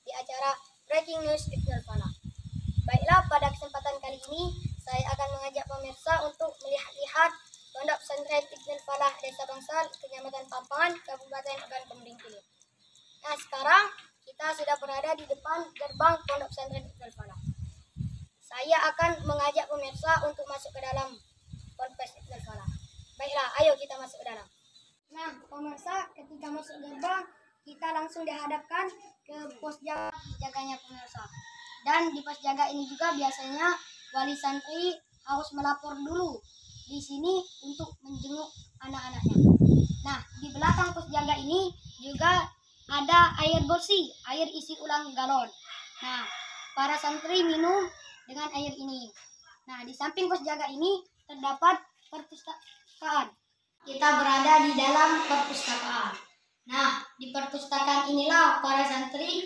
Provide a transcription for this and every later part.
di acara Breaking News Ibnul Falah. Baiklah, pada kesempatan kali ini saya akan mengajak pemirsa untuk melihat-lihat Pondok Pesantren Ibnul Falah Desa Bangsal, Kecamatan Pampangan, Kabupaten Ogan Komering Ilir. Nah, sekarang kita sudah berada di depan gerbang Pondok Pesantren Ibnul Falah. Saya akan mengajak pemirsa untuk masuk ke dalam Pondok Ibnul Falah. Baiklah, ayo kita masuk ke dalam. Nah, pemirsa, ketika masuk gerbang, kita langsung dihadapkan ke pos jaganya pemirsa. Dan di pos jaga ini juga biasanya wali santri harus melapor dulu di sini untuk menjenguk anak-anaknya. Nah, di belakang pos jaga ini juga ada air bersih, air isi ulang galon. Nah, para santri minum dengan air ini. Nah, di samping pos jaga ini terdapat perpustakaan. Kita berada di dalam perpustakaan. Nah, di perpustakaan inilah para santri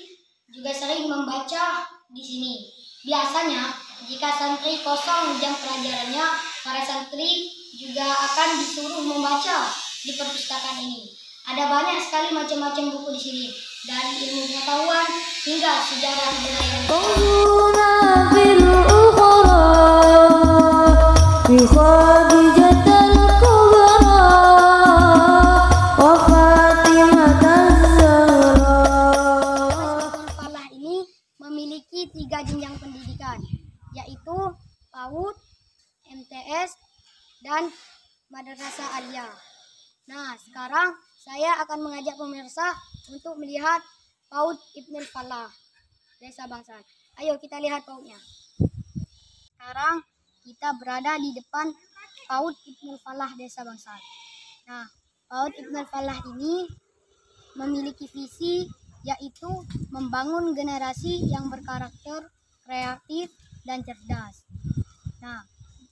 juga sering membaca di sini. Biasanya, jika santri kosong jam pelajarannya, para santri juga akan disuruh membaca di perpustakaan ini. Ada banyak sekali macam-macam buku di sini, dari ilmu pengetahuan hingga sejarah budaya. Memiliki 3 jenjang pendidikan, yaitu PAUD, MTS, dan Madrasah Aliyah. Nah, sekarang saya akan mengajak pemirsa untuk melihat PAUD Ibnul Falah Desa Bangsal. Ayo kita lihat PAUD-nya. Sekarang kita berada di depan PAUD Ibnul Falah Desa Bangsal. Nah, PAUD Ibnul Falah ini memiliki visi yaitu membangun generasi yang berkarakter, kreatif, dan cerdas. Nah,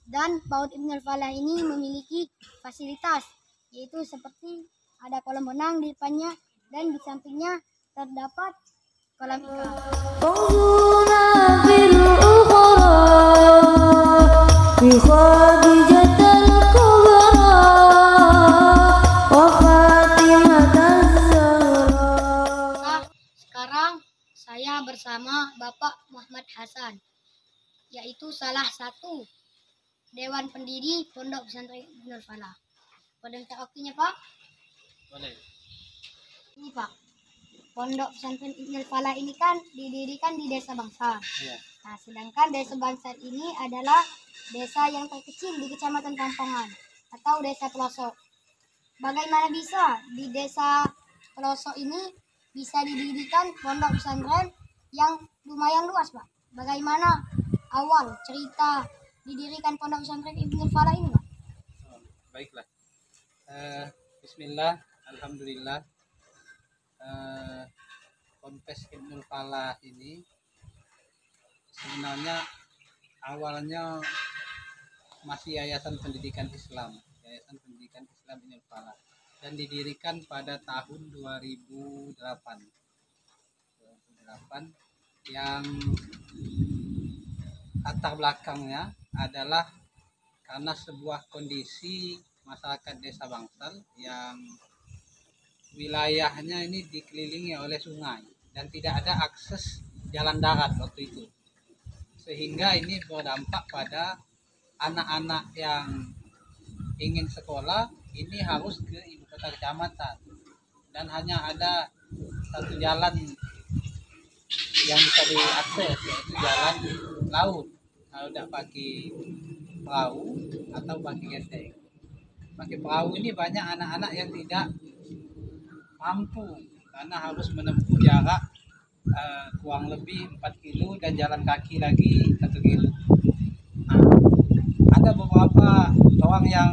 dan PAUD Ibnul Falah ini memiliki fasilitas, yaitu seperti ada kolam renang di depannya, dan di sampingnya terdapat kolam ikan. Saya bersama Bapak Muhammad Hasan, yaitu salah satu Dewan Pendiri Pondok Pesantren Ibnul Falah. Boleh minta waktunya, Pak? Boleh. Ini, Pak. Pondok Pesantren Ibnul Falah ini kan didirikan di Desa Bangsal. Ya. Nah, sedangkan Desa Bangsal ini adalah desa yang terkecil di Kecamatan Pampangan atau desa pelosok. Bagaimana bisa di desa pelosok ini bisa didirikan pondok pesantren yang lumayan luas, Pak? Bagaimana awal cerita didirikan pondok pesantren Ibnul Falah ini, Pak? Baiklah. Bismillah, alhamdulillah. Ponpes Ibnul Falah ini sebenarnya awalnya masih Yayasan Pendidikan Islam, Yayasan Pendidikan Islam Ibnul Falah, dan didirikan pada tahun 2008 yang latar belakangnya adalah karena sebuah kondisi masyarakat Desa Bangsal yang wilayahnya ini dikelilingi oleh sungai dan tidak ada akses jalan darat waktu itu, sehingga ini berdampak pada anak-anak yang ingin sekolah ini harus ke ibu kota kecamatan, dan hanya ada satu jalan yang bisa diakses, yaitu jalan laut. Kalau tidak pakai perahu atau pakai genteng. Pakai perahu ini banyak anak-anak yang tidak mampu karena harus menempuh jarak kurang lebih 4 kilo dan jalan kaki lagi 1 kilo. Nah, ada beberapa orang yang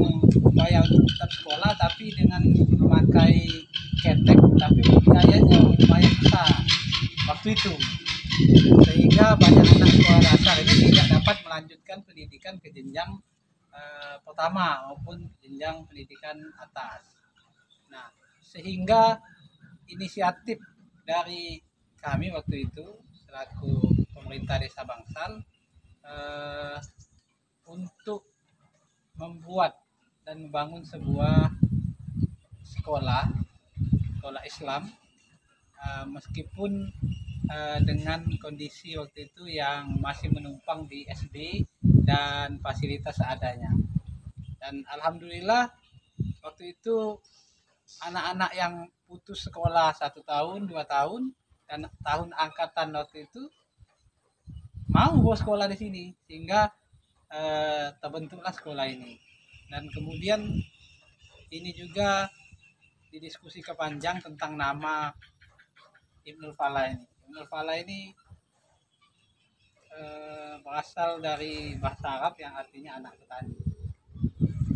bayar tetap sekolah tapi dengan memakai pakai ketek, tapi biayanya lumayan besar waktu itu, sehingga banyak anak sekolah dasar ini tidak dapat melanjutkan pendidikan ke jenjang pertama maupun jenjang pendidikan atas. Nah, sehingga inisiatif dari kami waktu itu selaku pemerintah Desa Bangsal untuk membuat dan membangun sebuah sekolah Islam, meskipun dengan kondisi waktu itu yang masih menumpang di SD dan fasilitas seadanya. Dan alhamdulillah waktu itu anak-anak yang putus sekolah 1 tahun 2 tahun dan tahun angkatan waktu itu mau sekolah di sini, sehingga terbentuklah sekolah ini. Dan kemudian ini juga didiskusikan panjang tentang nama Ibnul Falah ini. Ibnul Falah ini berasal dari bahasa Arab yang artinya anak petani.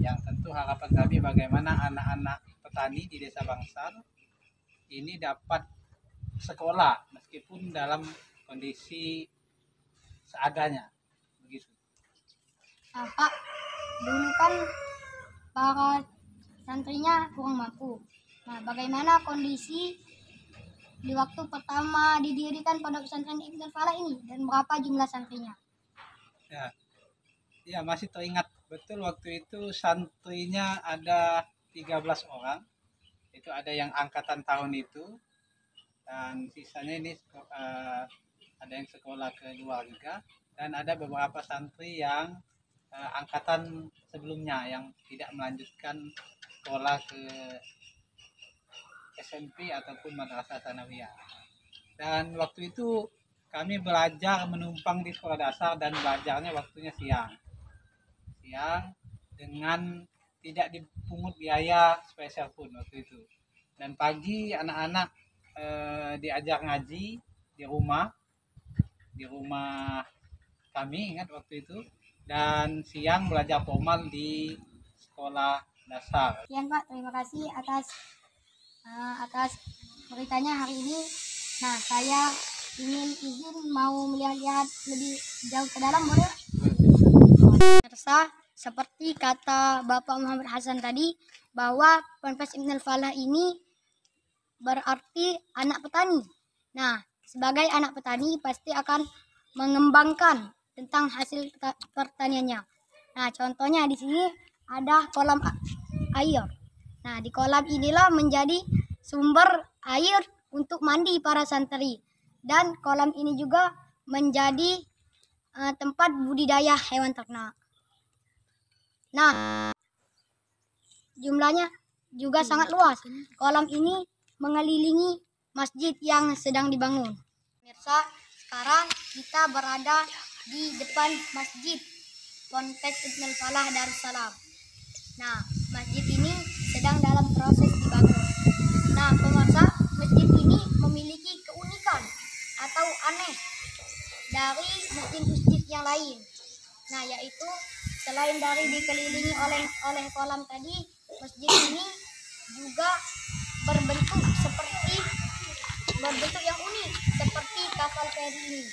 Yang tentu harapan kami bagaimana anak-anak petani di Desa Bangsal ini dapat sekolah meskipun dalam kondisi seadanya, begitu. Pak, dulu kan para santrinya kurang mampu. Nah, bagaimana kondisi di waktu pertama didirikan Pondok Pesantren Ibnul Falah ini dan berapa jumlah santrinya? Ya, masih teringat betul waktu itu santrinya ada 13 orang. Itu ada yang angkatan tahun itu dan sisanya ini ada yang sekolah keluarga dan ada beberapa santri yang angkatan sebelumnya yang tidak melanjutkan sekolah ke SMP ataupun madrasah tsanawiyah. Dan waktu itu kami belajar menumpang di sekolah dasar dan belajarnya waktunya siang dengan tidak dipungut biaya spesial pun waktu itu. Dan pagi anak-anak diajar ngaji di rumah kami, ingat waktu itu, dan siang belajar formal di sekolah dasar. Sekian Pak, terima kasih atas beritanya hari ini. Nah, saya ingin izin mau melihat lebih jauh ke dalam, boleh? Pemirsa, seperti kata Bapak Muhammad Hasan tadi, bahwa Ponpes Ibnul Falah ini berarti anak petani. Nah, sebagai anak petani pasti akan mengembangkan tentang hasil pertaniannya. Nah, contohnya di sini ada kolam air. Nah, di kolam inilah menjadi sumber air untuk mandi para santri. Dan kolam ini juga menjadi tempat budidaya hewan ternak. Nah, jumlahnya juga sangat luas. Kolam ini mengelilingi masjid yang sedang dibangun. Pemirsa, sekarang kita berada di depan masjid Ponpes Ibnul Falah Darussalam. Nah, masjid ini sedang dalam proses dibangun. Nah, pemirsa, masjid ini memiliki keunikan atau aneh dari masjid-masjid yang lain. Nah, yaitu selain dari dikelilingi oleh kolam tadi, masjid ini juga berbentuk yang unik seperti kapal feri ini.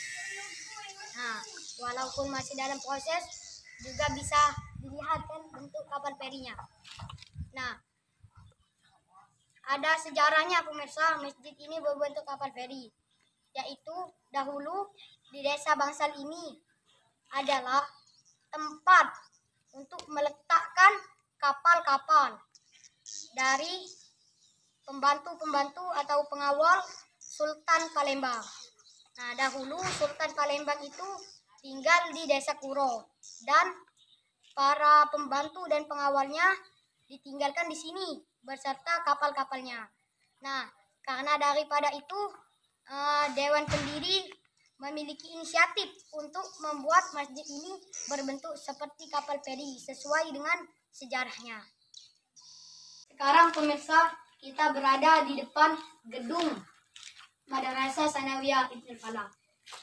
Nah, walaupun masih dalam proses juga bisa dilihat kan bentuk kapal ferinya. Nah, ada sejarahnya pemirsa, masjid ini berbentuk kapal feri, yaitu dahulu di Desa Bangsal ini adalah tempat untuk meletakkan kapal-kapal dari pembantu-pembantu atau pengawal Sultan Palembang. Nah, dahulu Sultan Palembang itu tinggal di Desa Kuro dan para pembantu dan pengawalnya ditinggalkan di sini beserta kapal-kapalnya. Nah, karena daripada itu Dewan Pendiri memiliki inisiatif untuk membuat masjid ini berbentuk seperti kapal feri sesuai dengan sejarahnya. Sekarang pemirsa, kita berada di depan gedung Madrasah Tsanawiyah Ibnul Falah.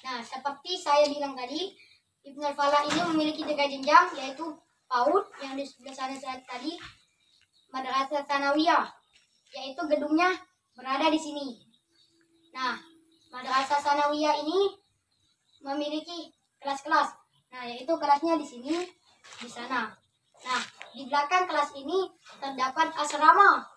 Nah, seperti saya bilang tadi, Ibnul Falah ini memiliki 3 jenjang, yaitu PAUD yang di sebelah sana tadi, Madrasah Tsanawiyah, yaitu gedungnya berada di sini. Nah, Madrasah Sanawiyah ini memiliki kelas-kelas. Nah, yaitu kelasnya di sini, di sana. Nah, di belakang kelas ini terdapat asrama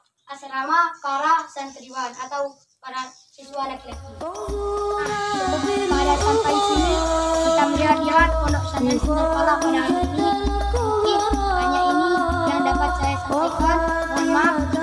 para santriwan atau para siswa laki-laki. Nah, pada sampai sini kita melihat Pondok Pesantren Iqnul Falah pada hari ini. Mungkin hanya ini yang dapat saya sampaikan. Mohon maaf